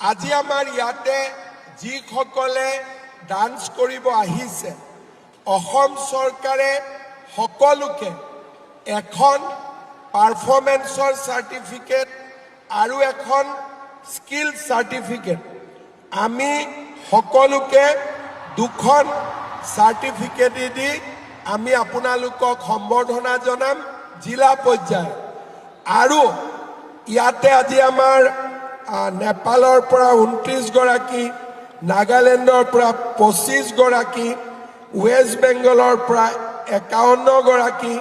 আজি আমাৰ ইয়াতে যিসকলে ডান্স কৰিব আহিছে অসম চৰকাৰে সকলোকে এখন পাৰফৰ্মেন্সৰ সাৰ্টিফিকেট আৰু এখন স্কিল সাৰ্টিফিকেট আমি সকলোকে দুখন সাৰ্টিফিকেট দি আমি আপোনালোকক সম্বৰ্ধনা জনাম জিলা পৰ্যায় আৰু ইয়াতে আজি আমাৰ নেপালৰ পৰা 29 গৰাকী নাগালেণ্ডৰ পৰা 25 গৰাকী ৱেষ্ট বেংগলৰ পৰা 51 গৰাকী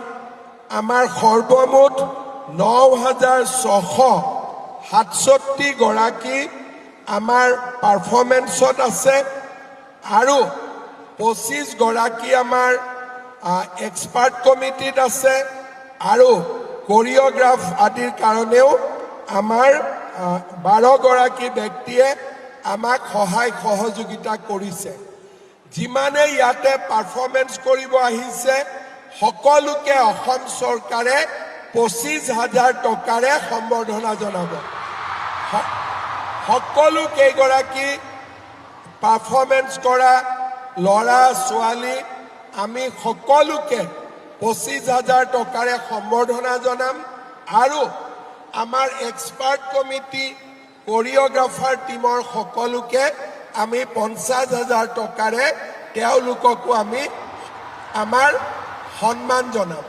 আমাৰ সৰ্বমুঠ 9667 গৰাকী আমাৰ পাৰফৰ্মেন্সত আছে আৰু 25 গৰাকী আমাৰ এক্সপাৰ্ট কমিটিত আছে আৰু কোৰিওগ্ৰাফ আদিৰ কাৰণেও আমাৰ 12 গৰাকী ব্যক্তিয়ে আমাক সহায় সহযোগিতা কৰিছে যিমানে ইয়াতে পাৰফৰ্মেন্স কৰিব আহিছে সকলোকে অসম চৰকাৰে 25,000 টকাৰে সম্বৰ্ধনা জনাব সকলো কেইগৰাকী পাৰফৰ্মেন্স কৰা লৰা ছোৱালী আমি সকলোকে 25,000 টকাৰে সম্বৰ্ধনা জনাম আৰু আমাৰ এক্সপাৰ্ট কমিটি কোৰিওগ্ৰাফাৰ টিমৰ সকলোকে আমি 50,000 টকাৰে তেওঁলোককো আমি আমাৰ সন্মান জনাম